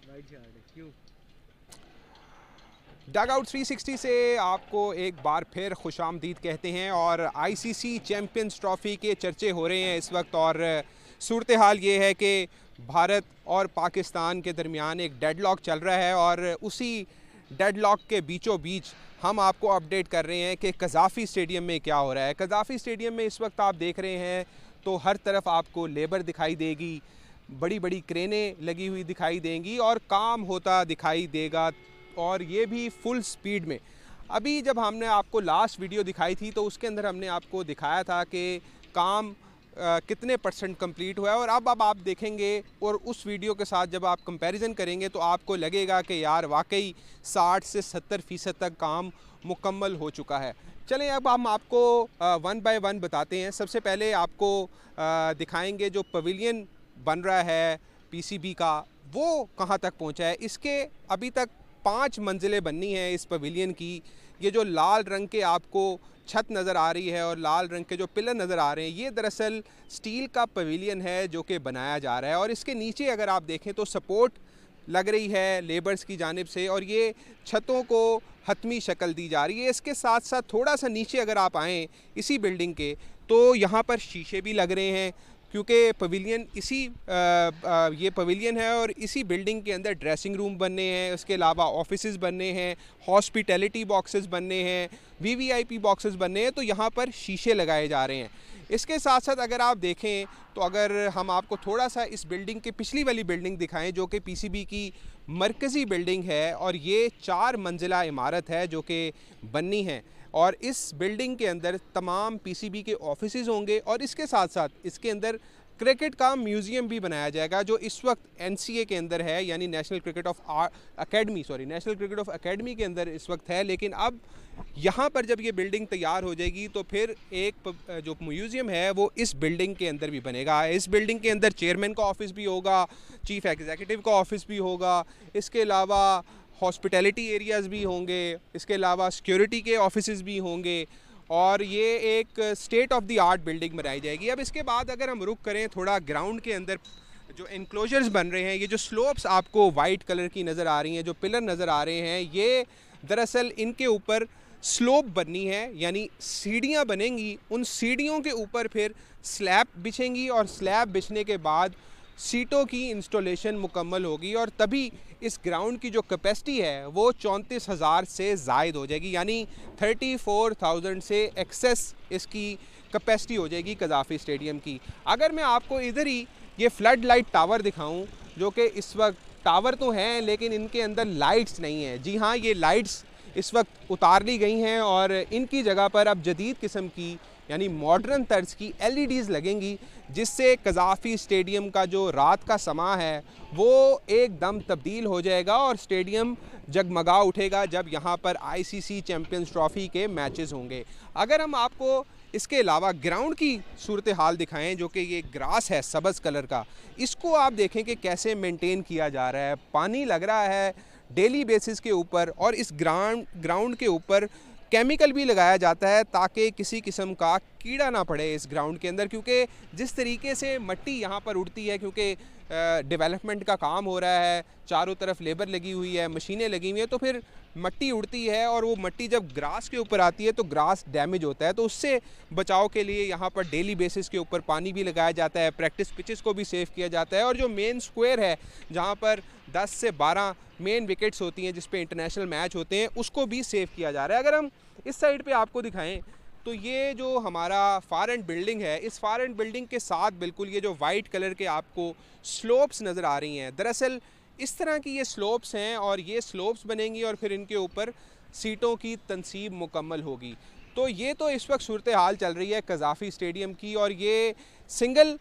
White shirt है क्यों? Dugout 360 से आपको एक बार फिर खुशामदीद कहते हैं और आईसीसी चैम्पियंस ट्रॉफ़ी के चर्चे हो रहे हैं इस वक्त। और सूरत हाल ये है कि भारत और पाकिस्तान के दरमियान एक डेडलॉक चल रहा है और उसी डेडलॉक के बीचों बीच हम आपको अपडेट कर रहे हैं कि कज़ाफ़ी स्टेडियम में क्या हो रहा है। कज़ाफ़ी स्टेडियम में इस वक्त आप देख रहे हैं तो हर तरफ आपको लेबर दिखाई देगी, बड़ी बड़ी क्रेनें लगी हुई दिखाई देंगी और काम होता दिखाई देगा, और ये भी फुल स्पीड में। अभी जब हमने आपको लास्ट वीडियो दिखाई थी तो उसके अंदर हमने आपको दिखाया था कि काम कितने परसेंट कंप्लीट हुआ है, और अब आप देखेंगे और उस वीडियो के साथ जब आप कंपैरिजन करेंगे तो आपको लगेगा कि यार वाकई 60 से 70% तक काम मुकम्मल हो चुका है। चलें अब हम आपको वन बाय वन बताते हैं। सबसे पहले आपको दिखाएंगे जो पवेलियन बन रहा है पीसीबी का, वो कहाँ तक पहुँचा है। इसके अभी तक 5 मंजिलें बननी हैं इस पवेलियन की। ये जो लाल रंग के आपको छत नज़र आ रही है और लाल रंग के जो पिलर नज़र आ रहे हैं, ये दरअसल स्टील का पवेलियन है जो कि बनाया जा रहा है। और इसके नीचे अगर आप देखें तो सपोर्ट लग रही है लेबर्स की जानिब से और ये छतों को हतमी शक्ल दी जा रही है। इसके साथ साथ थोड़ा सा नीचे अगर आप आएँ इसी बिल्डिंग के, तो यहाँ पर शीशे भी लग रहे हैं क्योंकि पवेलियन ये पवेलियन है और इसी बिल्डिंग के अंदर ड्रेसिंग रूम बनने हैं, उसके अलावा ऑफिसेज बनने हैं, हॉस्पिटैलिटी बॉक्सेस बनने हैं, वीवीआईपी बॉक्सेस बनने हैं, तो यहाँ पर शीशे लगाए जा रहे हैं। इसके साथ साथ अगर आप देखें तो अगर हम आपको थोड़ा सा इस बिल्डिंग के पिछली वाली बिल्डिंग दिखाएं जो कि पीसीबी की मरकज़ी बिल्डिंग है, और ये 4 मंजिला इमारत है जो कि बननी है। और इस बिल्डिंग के अंदर तमाम पीसीबी के ऑफिसेज होंगे और इसके साथ साथ इसके अंदर क्रिकेट का म्यूज़ियम भी बनाया जाएगा जो इस वक्त एनसीए के अंदर है, यानी नेशनल क्रिकेट ऑफ अकेडमी के अंदर इस वक्त है। लेकिन अब यहाँ पर जब ये बिल्डिंग तैयार हो जाएगी तो फिर एक जो म्यूज़ियम है वो इस बिल्डिंग के अंदर भी बनेगा। इस बिल्डिंग के अंदर चेयरमैन का ऑफिस भी होगा, चीफ एग्जीक्यूटिव का ऑफिस भी होगा, इसके अलावा हॉस्पिटैलिटी एरियाज़ भी होंगे, इसके अलावा सिक्योरिटी के ऑफिसेज़ भी होंगे, और ये एक state of the art building बनाई जाएगी। अब इसके बाद अगर हम रुक करें थोड़ा ग्राउंड के अंदर, जो इनक्लोजर्स बन रहे हैं, ये जो स्लोप्स आपको वाइट कलर की नज़र आ रही हैं, जो पिलर नज़र आ रहे हैं, ये दरअसल इनके ऊपर स्लोप बननी है, यानी सीढ़ियाँ बनेंगी। उन सीढ़ियों के ऊपर फिर स्लैब बिछेंगी और स्लैब बिछने के बाद सीटों की इंस्टॉलेशन मुकम्मल होगी और तभी इस ग्राउंड की जो कैपेसिटी है वो 34,000 से ज़ायद हो जाएगी, यानी 34,000 से एक्सेस इसकी कैपेसिटी हो जाएगी कज़ाफ़ी स्टेडियम की। अगर मैं आपको इधर ही ये फ्लड लाइट टावर दिखाऊं, जो कि इस वक्त टावर तो हैं लेकिन इनके अंदर लाइट्स नहीं हैं। जी हाँ, ये लाइट्स इस वक्त उतार ली गई हैं और इनकी जगह पर अब जदीद किस्म की यानी मॉडर्न तर्ज की एलईडीज़ लगेंगी, जिससे कज़ाफ़ी स्टेडियम का जो रात का समा है वो एकदम तब्दील हो जाएगा और स्टेडियम जगमगा उठेगा जब यहाँ पर आईसीसी चैम्पियंस ट्रॉफ़ी के मैचेस होंगे। अगर हम आपको इसके अलावा ग्राउंड की सूरत हाल दिखाएं, जो कि ये ग्रास है सब्ज़ कलर का, इसको आप देखें कि कैसे मेंटेन किया जा रहा है। पानी लग रहा है डेली बेसिस के ऊपर और इस ग्राउंड के ऊपर केमिकल भी लगाया जाता है ताकि किसी किस्म का कीड़ा ना पड़े इस ग्राउंड के अंदर, क्योंकि जिस तरीके से मिट्टी यहाँ पर उड़ती है, क्योंकि डेवलपमेंट का काम हो रहा है, चारों तरफ लेबर लगी हुई है, मशीनें लगी हुई हैं, तो फिर मिट्टी उड़ती है और वो मिट्टी जब ग्रास के ऊपर आती है तो ग्रास डैमेज होता है। तो उससे बचाव के लिए यहाँ पर डेली बेसिस के ऊपर पानी भी लगाया जाता है, प्रैक्टिस पिचेस को भी सेव किया जाता है, और जो मेन स्क्वायर है जहाँ पर 10 से 12 मेन विकेट्स होती हैं जिस पे इंटरनेशनल मैच होते हैं, उसको भी सेव किया जा रहा है। अगर हम इस साइड पे आपको दिखाएं तो ये जो हमारा फार एंड बिल्डिंग है, इस फार एंड बिल्डिंग के साथ बिल्कुल ये जो वाइट कलर के आपको स्लोप्स नज़र आ रही हैं, दरअसल इस तरह की ये स्लोप्स हैं और ये स्लोप्स बनेंगी और फिर इनके ऊपर सीटों की तनसीब मुकम्मल होगी। तो ये तो इस वक्त सूरत हाल चल रही है कज़ाफ़ी स्टेडियम की, और ये सिंगल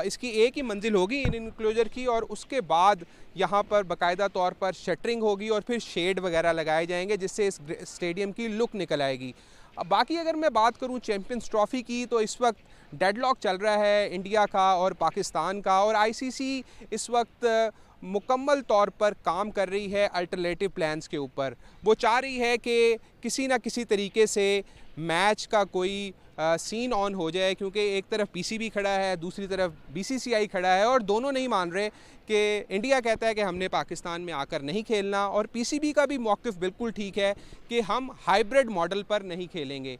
इसकी एक ही मंजिल होगी इन इनक्लोजर की, और उसके बाद यहाँ पर बाकायदा तौर पर शटरिंग होगी और फिर शेड वगैरह लगाए जाएंगे जिससे इस स्टेडियम की लुक निकल आएगी। अब बाकी अगर मैं बात करूँ चैम्पियंस ट्रॉफ़ी की, तो इस वक्त डेडलॉक चल रहा है इंडिया का और पाकिस्तान का, और आईसीसी इस वक्त मुकम्मल तौर पर काम कर रही है अल्टरनेटिव प्लान्स के ऊपर। वो चाह रही है कि किसी ना किसी तरीके से मैच का कोई सीन ऑन हो जाए, क्योंकि एक तरफ पीसीबी खड़ा है, दूसरी तरफ बीसीसीआई खड़ा है और दोनों नहीं मान रहे कि इंडिया कहता है कि हमने पाकिस्तान में आकर नहीं खेलना और पीसीबी का भी मौक़िफ़ बिल्कुल ठीक है कि हम हाइब्रिड मॉडल पर नहीं खेलेंगे।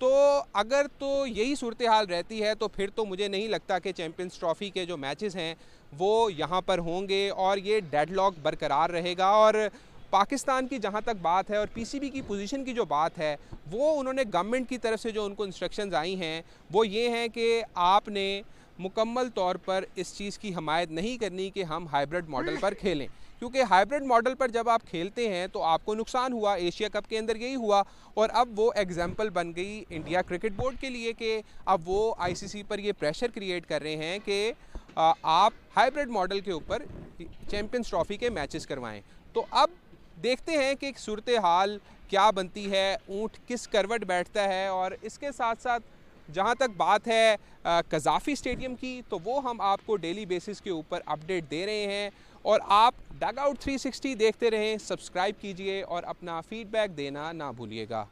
तो अगर तो यही सूरत हाल रहती है तो फिर तो मुझे नहीं लगता कि चैम्पियंस ट्रॉफ़ी के जो मैचेस हैं वो यहाँ पर होंगे और ये डेडलॉक बरकरार रहेगा। और पाकिस्तान की जहाँ तक बात है और पीसीबी की पोजीशन की जो बात है, वो उन्होंने गवर्नमेंट की तरफ से जो उनको इंस्ट्रक्शंस आई हैं वो ये हैं कि आपने मुकम्मल तौर पर इस चीज़ की हमायत नहीं करनी कि हम हाइब्रिड मॉडल पर खेलें, क्योंकि हाइब्रिड मॉडल पर जब आप खेलते हैं तो आपको नुकसान हुआ। एशिया कप के अंदर यही हुआ और अब वो एग्जाम्पल बन गई इंडिया क्रिकेट बोर्ड के लिए कि अब वो आईसीसी पर ये प्रेशर क्रिएट कर रहे हैं कि आप हाइब्रिड मॉडल के ऊपर चैम्पियंस ट्रॉफ़ी के मैचेस करवाएं। तो अब देखते हैं कि सूरत हाल क्या बनती है, ऊँट किस करवट बैठता है। और इसके साथ साथ जहाँ तक बात है कज़ाफ़ी स्टेडियम की, तो वो हम आपको डेली बेसिस के ऊपर अपडेट दे रहे हैं और आप डगआउट 360 देखते रहें, सब्सक्राइब कीजिए और अपना फ़ीडबैक देना ना भूलिएगा।